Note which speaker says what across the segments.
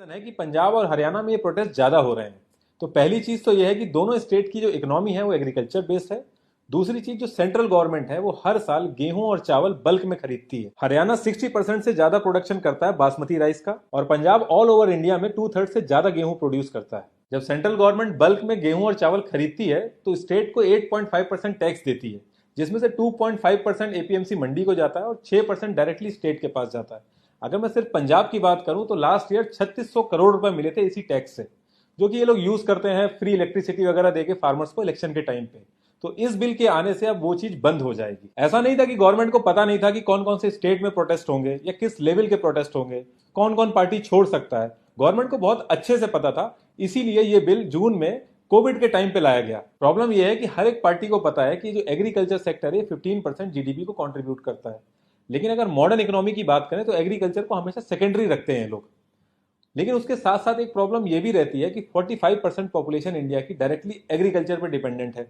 Speaker 1: है कि पंजाब और हरियाणा में ये प्रोटेस्ट ज्यादा हो रहे हैं। तो पहली चीज तो ये है कि दोनों स्टेट की जो इकोनॉमी है वो एग्रीकल्चर बेस्ड है। दूसरी चीज, जो सेंट्रल गवर्नमेंट है वो हर साल गेहूं और चावल बल्क में खरीदती है। हरियाणा 60% से ज्यादा प्रोडक्शन करता है बासमती राइस का, और पंजाब ऑल ओवर इंडिया में 2/3 से ज्यादा गेहूं प्रोड्यूस करता है। जब सेंट्रल गवर्नमेंट बल्क में गेहूं और चावल खरीदती है तो स्टेट को 8.5% टैक्स देती है, जिसमें से 2.5% एपीएमसी मंडी को जाता है और 6% डायरेक्टली स्टेट के पास जाता है। अगर मैं सिर्फ पंजाब की बात करूं तो लास्ट ईयर 3600 करोड़ रुपए मिले थे इसी टैक्स से, जो कि ये लोग यूज करते हैं फ्री इलेक्ट्रिसिटी वगैरह देके फार्मर्स को इलेक्शन के टाइम पे। तो इस बिल के आने से अब वो चीज बंद हो जाएगी। ऐसा नहीं था कि गवर्नमेंट को पता नहीं था कि कौन कौन से स्टेट में प्रोटेस्ट होंगे या किस लेवल के प्रोटेस्ट होंगे, कौन कौन पार्टी छोड़ सकता है। गवर्नमेंट को बहुत अच्छे से पता था, इसीलिए ये बिल जून में कोविड के टाइम पे लाया गया। प्रॉब्लम यह है कि हर एक पार्टी को पता है कि जो एग्रीकल्चर सेक्टर है 15% जीडीपी को कंट्रीब्यूट करता है, लेकिन अगर मॉडर्न इकोनॉमी की बात करें तो एग्रीकल्चर को हमेशा सेकेंडरी रखते हैं लोग। लेकिन उसके साथ साथ एक प्रॉब्लम यह भी रहती है कि 45% पॉपुलेशन इंडिया की डायरेक्टली एग्रीकल्चर पर डिपेंडेंट है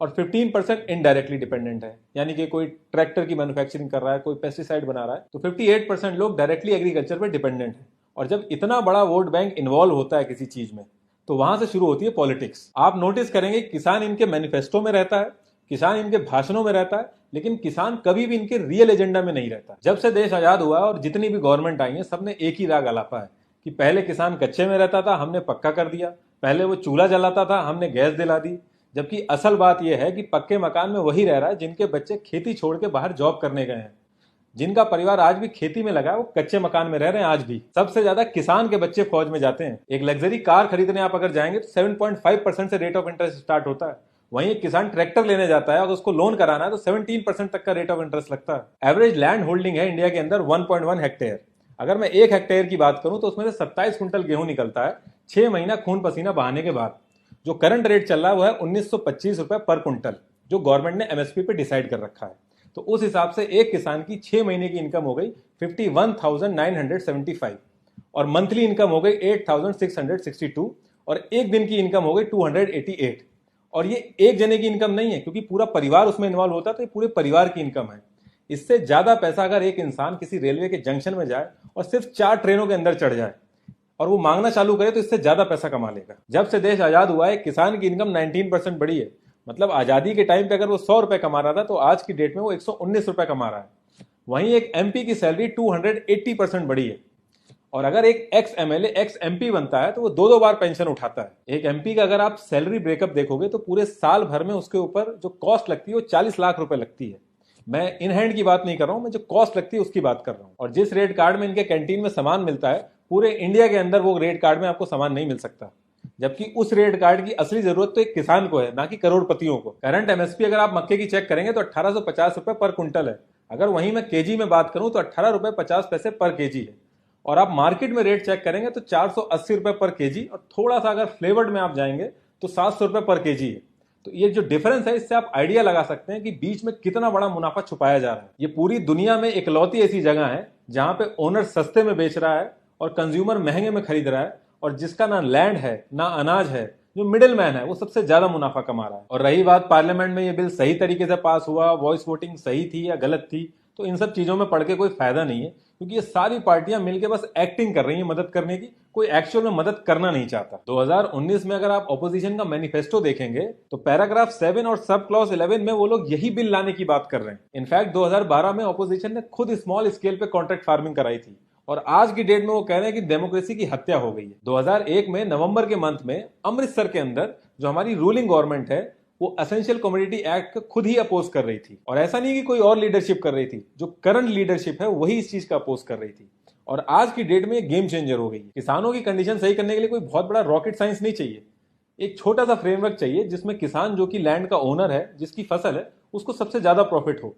Speaker 1: और 15% इनडायरेक्टली डिपेंडेंट है। यानी कि कोई ट्रैक्टर की मैन्युफैक्चरिंग कर रहा है, कोई पेस्टिसाइड बना रहा है, तो 58% लोग डायरेक्टली एग्रीकल्चर पर डिपेंडेंट है। और जब इतना बड़ा वोट बैंक इन्वॉल्व होता है किसी चीज में, तो वहां से शुरू होती है पॉलिटिक्स। आप नोटिस करेंगे किसान इनके मैनिफेस्टो में रहता है, किसान इनके भाषणों में रहता है, लेकिन किसान कभी भी इनके रियल एजेंडा में नहीं रहता। जब से देश आजाद हुआ और जितनी भी गवर्नमेंट आई है, सबने एक ही राग अलापा है कि पहले किसान कच्चे में रहता था, हमने पक्का कर दिया। पहले वो चूल्हा जलाता था, हमने गैस दिला दी। जबकि असल बात यह है कि पक्के मकान में वही रह रहा है जिनके बच्चे खेती छोड़ के बाहर जॉब करने गए हैं। जिनका परिवार आज भी खेती में लगा है, वो कच्चे मकान में रह रहे हैं आज भी। सबसे ज्यादा किसान के बच्चे फौज में जाते हैं। एक लग्जरी कार खरीदने आप अगर जाएंगे तो 7.5% से रेट ऑफ इंटरेस्ट स्टार्ट होता है। वहीं एक किसान ट्रैक्टर लेने जाता है और उसको लोन कराना है तो 17% तक का रेट ऑफ इंटरेस्ट लगता है। एवरेज लैंड होल्डिंग है इंडिया के अंदर 1.1 हेक्टेयर। अगर मैं 1 हेक्टेयर की बात करूं तो उसमें से 27 कुंटल गेहूं निकलता है 6 महीना खून पसीना बहाने के बाद। जो करंट रेट चल रहा है वो है 1925 रुपए पर कुंटल, जो गवर्नमेंट ने एमएसपी पे डिसाइड कर रखा है। तो उस हिसाब से एक किसान की 6 महीने की इनकम हो गई 51,975 और मंथली इनकम हो गई 8,662 और एक दिन की इनकम हो गई 288। और ये एक जने की इनकम नहीं है, क्योंकि पूरा परिवार उसमें इन्वॉल्व होता है, तो ये पूरे परिवार की इनकम है। इससे ज्यादा पैसा अगर एक इंसान किसी रेलवे के जंक्शन में जाए और सिर्फ 4 ट्रेनों के अंदर चढ़ जाए और वो मांगना चालू करे तो इससे ज्यादा पैसा कमा लेगा। जब से देश आजाद हुआ है किसान की इनकम 19% बढ़ी है। मतलब आजादी के टाइम पे अगर वो 100 रुपए कमा रहा था तो आज की डेट में वो 119 रुपए कमा रहा है। वहीं एक एमपी की सैलरी 280% बढ़ी है। और अगर एक एक्स एमएलए एक्स एमपी बनता है तो वो 2-2 बार पेंशन उठाता है। एक एमपी का अगर आप सैलरी ब्रेकअप देखोगे तो पूरे साल भर में उसके ऊपर जो कॉस्ट लगती है वो 40 लाख रुपए लगती है। मैं इन हैंड की बात नहीं कर रहा हूं, मैं जो कॉस्ट लगती है उसकी बात कर रहा हूं। और जिस रेट कार्ड में इनके कैंटीन में सामान मिलता है, पूरे इंडिया के अंदर वो रेट कार्ड में आपको सामान नहीं मिल सकता। जबकि उस रेट कार्ड की असली जरूरत तो एक किसान को है, ना कि करोड़पतियों को। करंट एमएसपी अगर आप मक्के की चेक करेंगे तो 1850 रुपए पर क्विंटल है। अगर वहीं मैं केजी में बात करूं तो 18 रुपए 50 पैसे पर केजी है। और आप मार्केट में रेट चेक करेंगे तो 480 रुपए पर केजी, और थोड़ा सा अगर फ्लेवर्ड में आप जाएंगे तो 700 रुपए पर केजी है। तो ये जो डिफरेंस है, इससे आप आइडिया लगा सकते हैं कि बीच में कितना बड़ा मुनाफा छुपाया जा रहा है। ये पूरी दुनिया में इकलौती ऐसी जगह है जहां पे ओनर सस्ते में बेच रहा है और कंज्यूमर महंगे में खरीद रहा है, और जिसका ना लैंड है ना अनाज है, जो मिडिल मैन है वो सबसे ज्यादा मुनाफा कमा रहा है। और रही बात पार्लियामेंट में ये बिल सही तरीके से पास हुआ, वॉइस वोटिंग सही थी या गलत थी, तो इन सब चीजों में पढ़ के कोई फायदा नहीं है, क्योंकि ये सारी पार्टियां मिलकर बस एक्टिंग कर रही हैं मदद करने की। कोई एक्चुअल में मदद करना नहीं चाहता। 2019 में अगर आप ऑपोजिशन का मैनिफेस्टो देखेंगे तो पैराग्राफ 7 और सब क्लॉज 11 में वो लोग यही बिल लाने की बात कर रहे हैं। इनफैक्ट 2012 में ऑपोजिशन ने खुद स्मॉल स्केल पे कॉन्ट्रैक्ट फार्मिंग कराई थी, और आज की डेट में वो कह रहे हैं कि डेमोक्रेसी की हत्या हो गई है। 2001 में नवंबर के मंथ में अमृतसर के अंदर जो हमारी रूलिंग गवर्नमेंट है वो एसेंशियल कमोडिटी एक्ट खुद ही अपोज कर रही थी। और ऐसा नहीं कि कोई और लीडरशिप कर रही थी, जो करंट लीडरशिप है वही इस चीज का अपोज कर रही थी। और आज की डेट में ये गेम चेंजर हो गई है। किसानों की कंडीशन सही करने के लिए कोई बहुत बड़ा रॉकेट साइंस नहीं चाहिए। एक छोटा सा फ्रेमवर्क चाहिए जिसमें किसान, जो कि लैंड का ओनर है, जिसकी फसल है, उसको सबसे ज्यादा प्रॉफिट हो।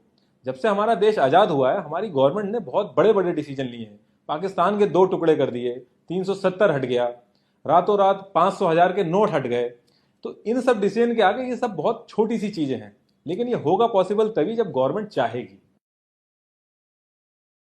Speaker 1: जब से हमारा देश आजाद हुआ है, हमारी गवर्नमेंट ने बहुत बड़े बड़े डिसीजन लिए हैं। पाकिस्तान के 2 टुकड़े कर दिए, 370 हट गया, रातों रात 500,000 के नोट हट गए। तो इन सब डिसीजन के आगे ये सब बहुत छोटी सी चीजें हैं, लेकिन ये होगा पॉसिबल तभी जब गवर्नमेंट चाहेगी।